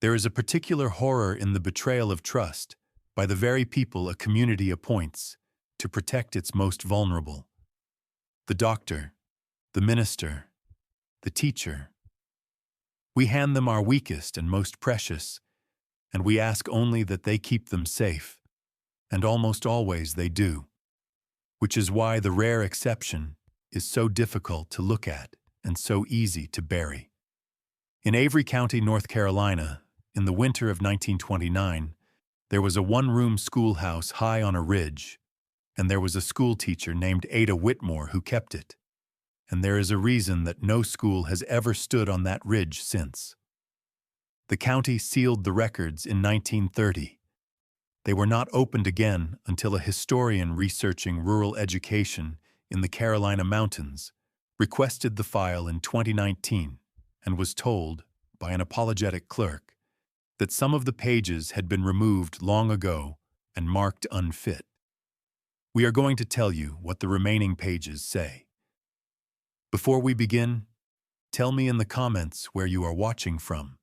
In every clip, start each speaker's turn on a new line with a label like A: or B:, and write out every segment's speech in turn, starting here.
A: There is a particular horror in the betrayal of trust by the very people a community appoints to protect its most vulnerable. The doctor, the minister, the teacher. We hand them our weakest and most precious, and we ask only that they keep them safe, and almost always they do, which is why the rare exception is so difficult to look at and so easy to bury. In Avery County, North Carolina, in the winter of 1929, there was a one-room schoolhouse high on a ridge, and there was a schoolteacher named Ada Whitmore who kept it. And there is a reason that no school has ever stood on that ridge since. The county sealed the records in 1930. They were not opened again until a historian researching rural education in the Carolina Mountains requested the file in 2019 and was told, by an apologetic clerk, that some of the pages had been removed long ago and marked unfit. We are going to tell you what the remaining pages say. Before we begin, tell me in the comments where you are watching from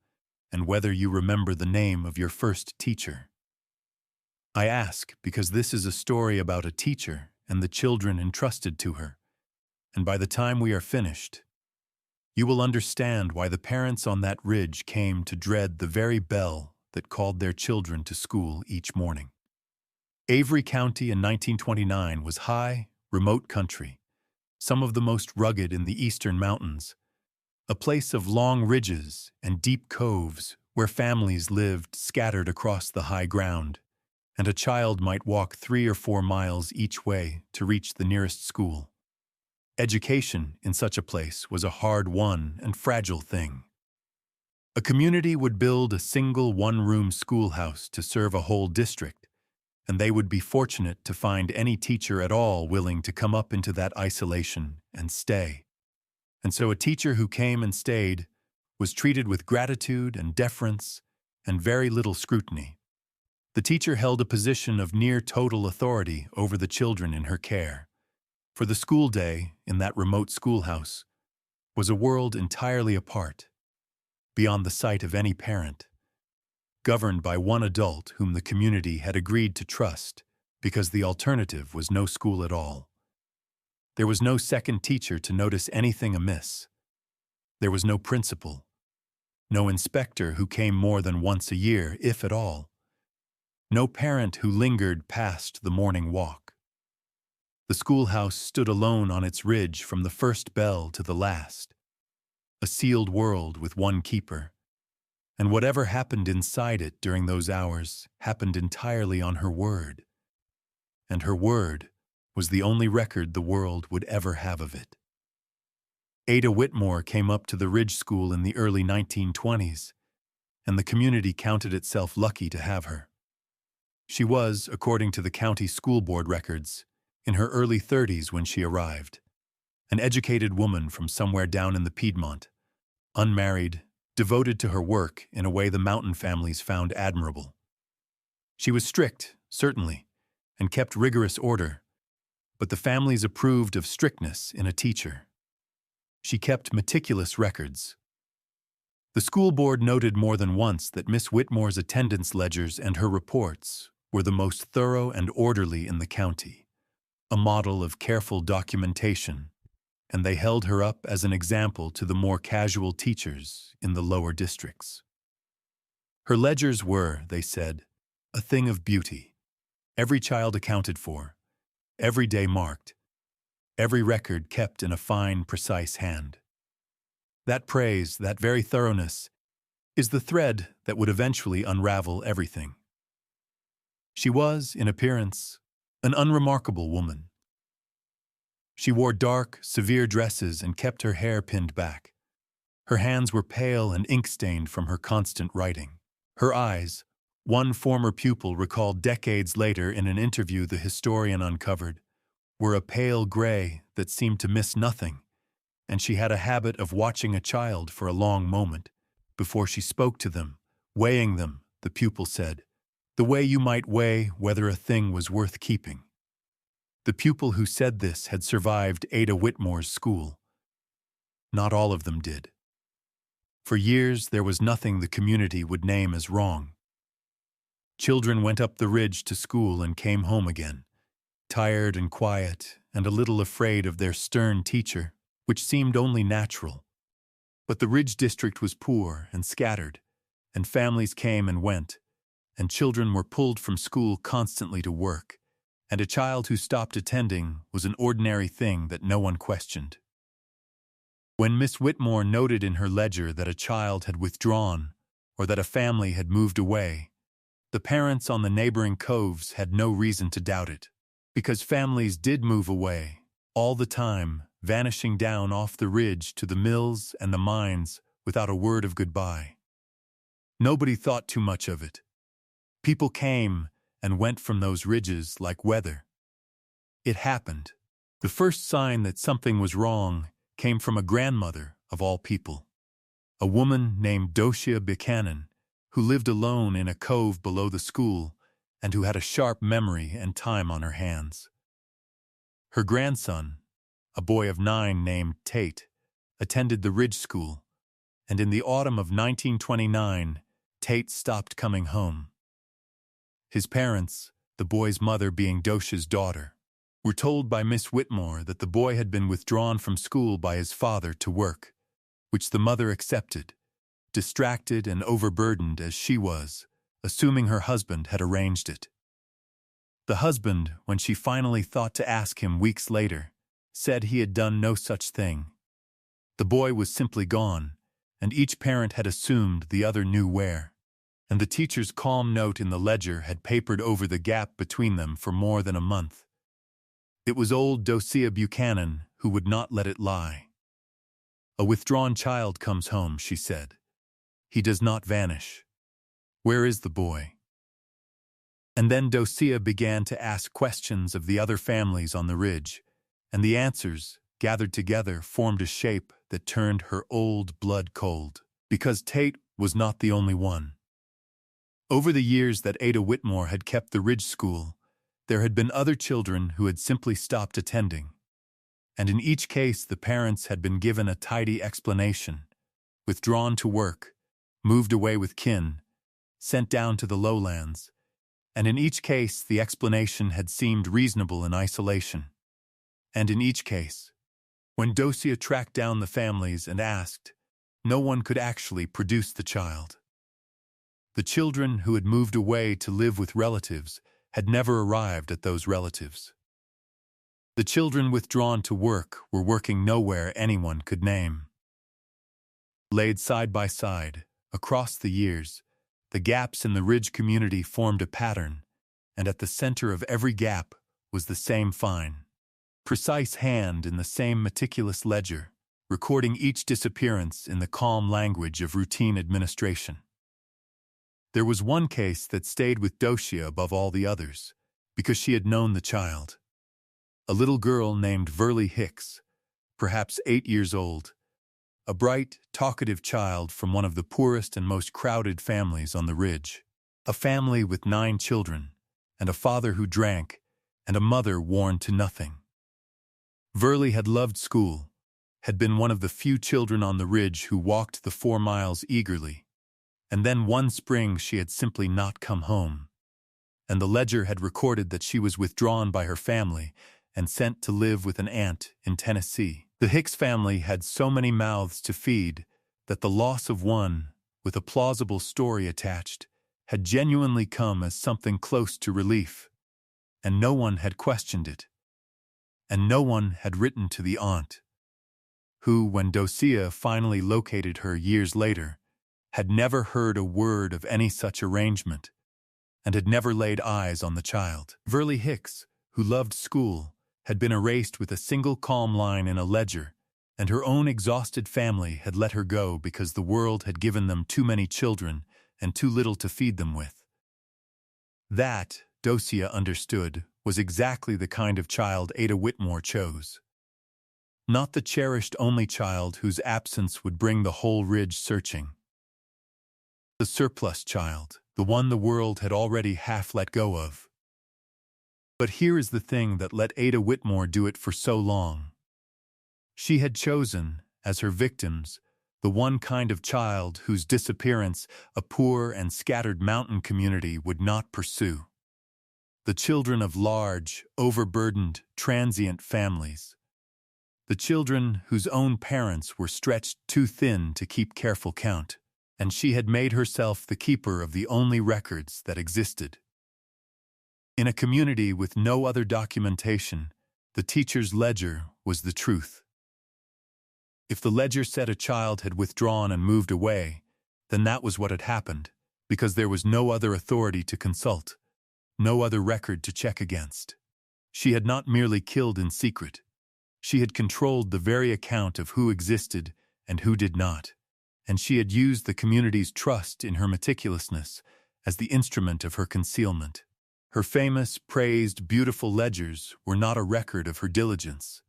A: and whether you remember the name of your first teacher. I ask because this is a story about a teacher and the children entrusted to her, and by the time we are finished, you will understand why the parents on that ridge came to dread the very bell that called their children to school each morning. Avery County in 1929 was high, remote country, some of the most rugged in the eastern mountains, a place of long ridges and deep coves where families lived scattered across the high ground, and a child might walk 3 or 4 miles each way to reach the nearest school. Education in such a place was a hard-won and fragile thing. A community would build a single one-room schoolhouse to serve a whole district, and they would be fortunate to find any teacher at all willing to come up into that isolation and stay. And so a teacher who came and stayed was treated with gratitude and deference and very little scrutiny. The teacher held a position of near total authority over the children in her care. For the school day in that remote schoolhouse was a world entirely apart, beyond the sight of any parent, governed by one adult whom the community had agreed to trust because the alternative was no school at all. There was no second teacher to notice anything amiss. There was no principal, no inspector who came more than once a year, if at all, no parent who lingered past the morning walk. The schoolhouse stood alone on its ridge from the first bell to the last, a sealed world with one keeper, and whatever happened inside it during those hours happened entirely on her word, and her word was the only record the world would ever have of it. Ada Whitmore came up to the Ridge School in the early 1920s, and the community counted itself lucky to have her. She was, according to the county school board records, in her early 30s when she arrived, an educated woman from somewhere down in the Piedmont, unmarried, devoted to her work in a way the mountain families found admirable. She was strict, certainly, and kept rigorous order, but the families approved of strictness in a teacher. She kept meticulous records. The school board noted more than once that Miss Whitmore's attendance ledgers and her reports were the most thorough and orderly in the county, a model of careful documentation, and they held her up as an example to the more casual teachers in the lower districts. Her ledgers were, they said, a thing of beauty, every child accounted for, every day marked, every record kept in a fine, precise hand. That praise, that very thoroughness, is the thread that would eventually unravel everything. She was, in appearance, an unremarkable woman. She wore dark, severe dresses and kept her hair pinned back. Her hands were pale and ink-stained from her constant writing. Her eyes, one former pupil recalled decades later in an interview the historian uncovered, were a pale gray that seemed to miss nothing, and she had a habit of watching a child for a long moment before she spoke to them, weighing them, the pupil said, the way you might weigh whether a thing was worth keeping. The pupil who said this had survived Ada Whitmore's school. Not all of them did. For years, there was nothing the community would name as wrong. Children went up the ridge to school and came home again, tired and quiet and a little afraid of their stern teacher, which seemed only natural. But the Ridge district was poor and scattered, and families came and went, and children were pulled from school constantly to work, and a child who stopped attending was an ordinary thing that no one questioned. When Miss Whitmore noted in her ledger that a child had withdrawn or that a family had moved away, the parents on the neighboring coves had no reason to doubt it, because families did move away, all the time, vanishing down off the ridge to the mills and the mines without a word of goodbye. Nobody thought too much of it. People came and went from those ridges like weather. It happened. The first sign that something was wrong came from a grandmother, of all people. A woman named Docia Buchanan, who lived alone in a cove below the school and who had a sharp memory and time on her hands. Her grandson, a boy of 9 named Tate, attended the Ridge School, and in the autumn of 1929, Tate stopped coming home. His parents, the boy's mother being Docia's daughter, were told by Miss Whitmore that the boy had been withdrawn from school by his father to work, which the mother accepted, distracted and overburdened as she was, assuming her husband had arranged it. The husband, when she finally thought to ask him weeks later, said he had done no such thing. The boy was simply gone, and each parent had assumed the other knew where, and the teacher's calm note in the ledger had papered over the gap between them for more than a month. It was old Docia Buchanan who would not let it lie. "A withdrawn child comes home," she said. "He does not vanish. Where is the boy?" And then Docia began to ask questions of the other families on the ridge, and the answers, gathered together, formed a shape that turned her old blood cold, because Tate was not the only one. Over the years that Ada Whitmore had kept the Ridge School, there had been other children who had simply stopped attending, and in each case the parents had been given a tidy explanation: withdrawn to work, moved away with kin, sent down to the lowlands, and in each case the explanation had seemed reasonable in isolation. And in each case, when Docia tracked down the families and asked, no one could actually produce the child. The children who had moved away to live with relatives had never arrived at those relatives. The children withdrawn to work were working nowhere anyone could name. Laid side by side, across the years, the gaps in the Ridge community formed a pattern, and at the center of every gap was the same fine, precise hand in the same meticulous ledger, recording each disappearance in the calm language of routine administration. There was one case that stayed with Docia above all the others, because she had known the child. A little girl named Verly Hicks, perhaps 8 years old, a bright, talkative child from one of the poorest and most crowded families on the Ridge, a family with 9 children, and a father who drank, and a mother worn to nothing. Verly had loved school, had been one of the few children on the Ridge who walked the 4 miles eagerly, and then one spring she had simply not come home, and the ledger had recorded that she was withdrawn by her family and sent to live with an aunt in Tennessee. The Hicks family had so many mouths to feed that the loss of one, with a plausible story attached, had genuinely come as something close to relief, and no one had questioned it, and no one had written to the aunt, who, when Docia finally located her years later, had never heard a word of any such arrangement, and had never laid eyes on the child. Verly Hicks, who loved school, had been erased with a single calm line in a ledger, and her own exhausted family had let her go because the world had given them too many children and too little to feed them with. That, Docia understood, was exactly the kind of child Ada Whitmore chose. Not the cherished only child whose absence would bring the whole Ridge searching. The surplus child, the one the world had already half let go of. But here is the thing that let Ada Whitmore do it for so long. She had chosen, as her victims, the one kind of child whose disappearance a poor and scattered mountain community would not pursue. The children of large, overburdened, transient families. The children whose own parents were stretched too thin to keep careful count, and she had made herself the keeper of the only records that existed. In a community with no other documentation, the teacher's ledger was the truth. If the ledger said a child had withdrawn and moved away, then that was what had happened, because there was no other authority to consult, no other record to check against. She had not merely killed in secret. She had controlled the very account of who existed and who did not, and she had used the community's trust in her meticulousness as the instrument of her concealment. Her famous, praised, beautiful ledgers were not a record of her diligence.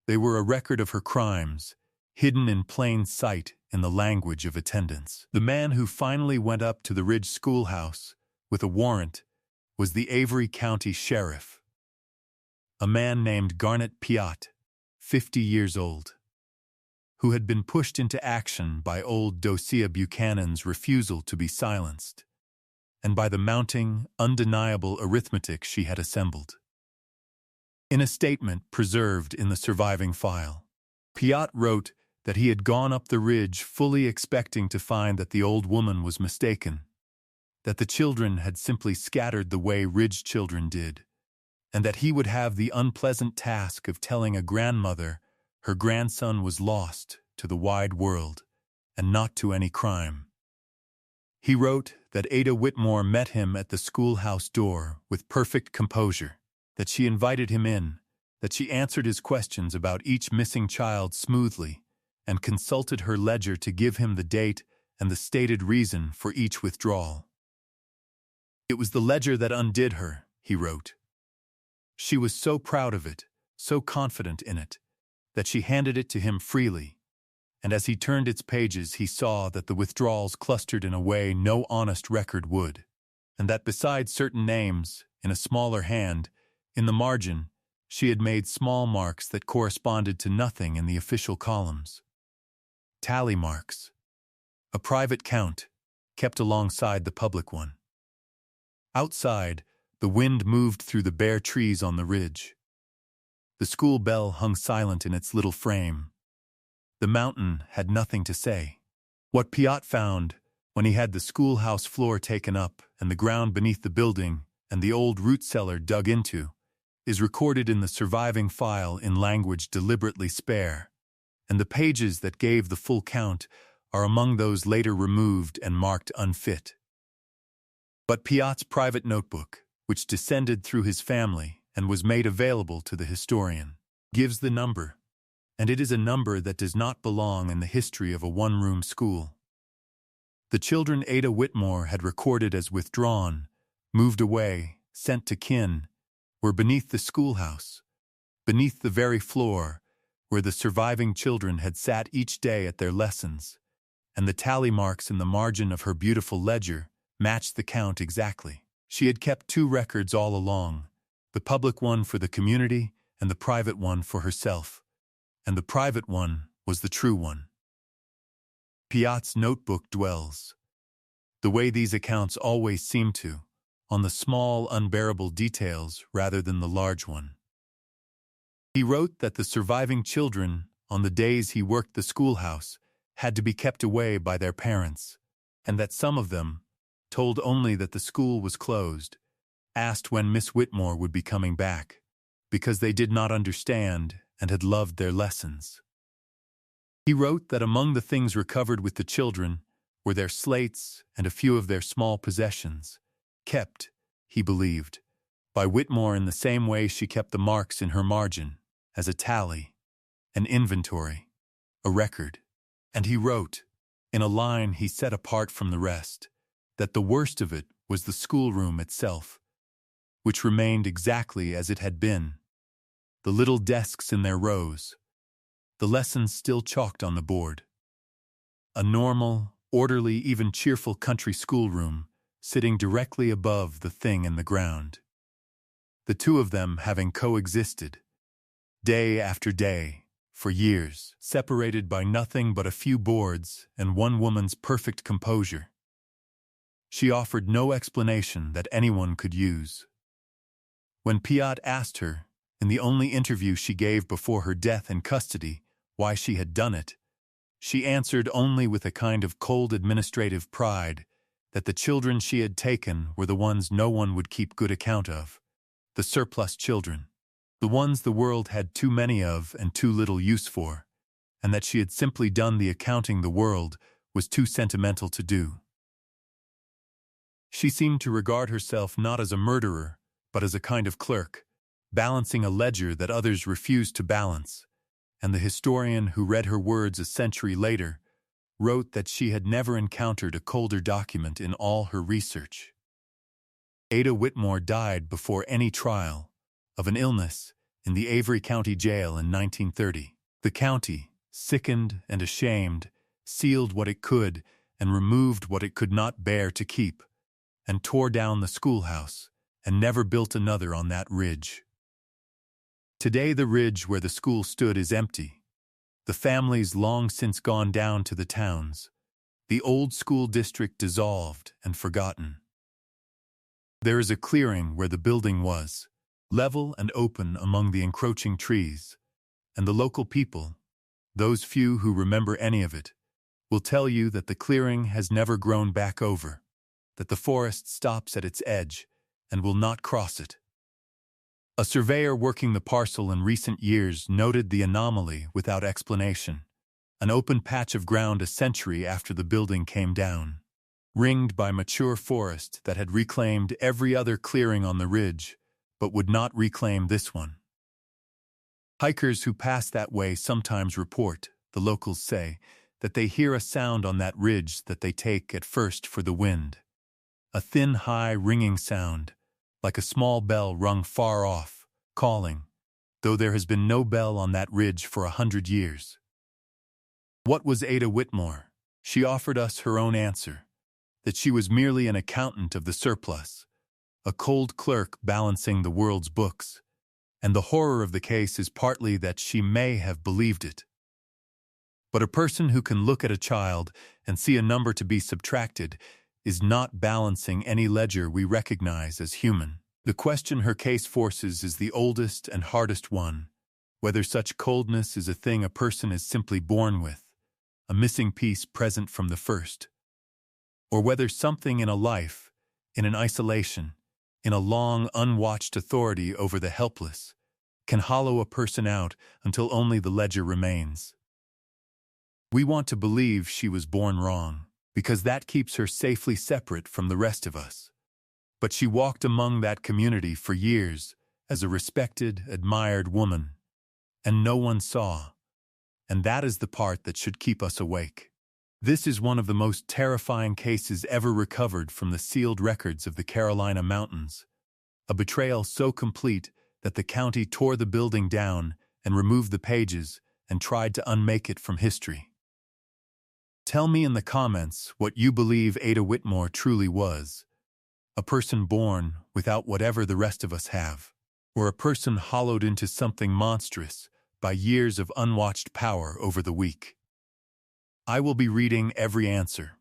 A: They were a record of her crimes, hidden in plain sight in the language of attendance. The man who finally went up to the Ridge schoolhouse with a warrant was the Avery County Sheriff, a man named Garnet Piatt, 50 years old, who had been pushed into action by old Dosia Buchanan's refusal to be silenced, and by the mounting, undeniable arithmetic she had assembled. In a statement preserved in the surviving file, Piatt wrote that he had gone up the ridge fully expecting to find that the old woman was mistaken, that the children had simply scattered the way ridge children did, and that he would have the unpleasant task of telling a grandmother her grandson was lost to the wide world and not to any crime. He wrote that Ada Whitmore met him at the schoolhouse door with perfect composure, that she invited him in, that she answered his questions about each missing child smoothly, and consulted her ledger to give him the date and the stated reason for each withdrawal. It was the ledger that undid her, he wrote. She was so proud of it, so confident in it, that she handed it to him freely, and as he turned its pages he saw that the withdrawals clustered in a way no honest record would, and that besides certain names, in a smaller hand, in the margin, she had made small marks that corresponded to nothing in the official columns. Tally marks. A private count, kept alongside the public one. Outside, the wind moved through the bare trees on the ridge. The school bell hung silent in its little frame. The mountain had nothing to say. What Piatt found, when he had the schoolhouse floor taken up and the ground beneath the building and the old root cellar dug into, is recorded in the surviving file in language deliberately spare, and the pages that gave the full count are among those later removed and marked unfit. But Piatt's private notebook, which descended through his family and was made available to the historian, gives the number, and it is a number that does not belong in the history of a one-room school. The children Ada Whitmore had recorded as withdrawn, moved away, sent to kin, were beneath the schoolhouse, beneath the very floor where the surviving children had sat each day at their lessons, and the tally marks in the margin of her beautiful ledger matched the count exactly. She had kept two records all along, the public one for the community and the private one for herself, and the private one was the true one. Piatt's notebook dwells, the way these accounts always seem to, on the small, unbearable details rather than the large one. He wrote that the surviving children, on the days he worked the schoolhouse, had to be kept away by their parents, and that some of them, told only that the school was closed, asked when Miss Whitmore would be coming back, because they did not understand and had loved their lessons. He wrote that among the things recovered with the children were their slates and a few of their small possessions, kept, he believed, by Whitmore in the same way she kept the marks in her margin, as a tally, an inventory, a record. And he wrote, in a line he set apart from the rest, that the worst of it was the schoolroom itself, which remained exactly as it had been, the little desks in their rows, the lessons still chalked on the board. A normal, orderly, even cheerful country schoolroom, sitting directly above the thing in the ground. The two of them having coexisted, day after day, for years, separated by nothing but a few boards and one woman's perfect composure. She offered no explanation that anyone could use. When Piat asked her, in the only interview she gave before her death in custody, why she had done it, she answered only with a kind of cold administrative pride that the children she had taken were the ones no one would keep good account of, the surplus children, the ones the world had too many of and too little use for, and that she had simply done the accounting the world was too sentimental to do. She seemed to regard herself not as a murderer, but as a kind of clerk, balancing a ledger that others refused to balance, and the historian who read her words a century later wrote that she had never encountered a colder document in all her research. Ada Whitmore died before any trial, of an illness, in the Avery County Jail in 1930. The county, sickened and ashamed, sealed what it could and removed what it could not bear to keep, and tore down the schoolhouse, and never built another on that ridge. Today the ridge where the school stood is empty. The families long since gone down to the towns, the old school district dissolved and forgotten. There is a clearing where the building was, level and open among the encroaching trees, and the local people, those few who remember any of it, will tell you that the clearing has never grown back over, that the forest stops at its edge and will not cross it. A surveyor working the parcel in recent years noted the anomaly without explanation, an open patch of ground a century after the building came down, ringed by mature forest that had reclaimed every other clearing on the ridge, but would not reclaim this one. Hikers who pass that way sometimes report, the locals say, that they hear a sound on that ridge that they take at first for the wind. A thin, high, ringing sound, like a small bell rung far off, calling, though there has been no bell on that ridge for 100 years. What was Ada Whitmore? She offered us her own answer, that she was merely an accountant of the surplus, a cold clerk balancing the world's books, and the horror of the case is partly that she may have believed it. But a person who can look at a child and see a number to be subtracted is not balancing any ledger we recognize as human. The question her case forces is the oldest and hardest one, whether such coldness is a thing a person is simply born with, a missing piece present from the first, or whether something in a life, in an isolation, in a long unwatched authority over the helpless, can hollow a person out until only the ledger remains. We want to believe she was born wrong, because that keeps her safely separate from the rest of us. But she walked among that community for years as a respected, admired woman, and no one saw, and that is the part that should keep us awake. This is one of the most terrifying cases ever recovered from the sealed records of the Carolina mountains, a betrayal so complete that the county tore the building down and removed the pages and tried to unmake it from history. Tell me in the comments what you believe Ada Whitmore truly was, a person born without whatever the rest of us have, or a person hollowed into something monstrous by years of unwatched power over the weak. I will be reading every answer.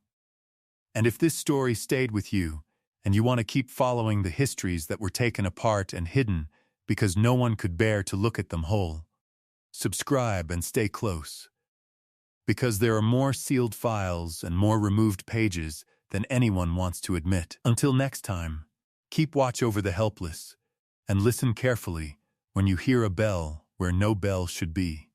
A: And if this story stayed with you, and you want to keep following the histories that were taken apart and hidden because no one could bear to look at them whole, subscribe and stay close. Because there are more sealed files and more removed pages than anyone wants to admit. Until next time, keep watch over the helpless, and listen carefully when you hear a bell where no bell should be.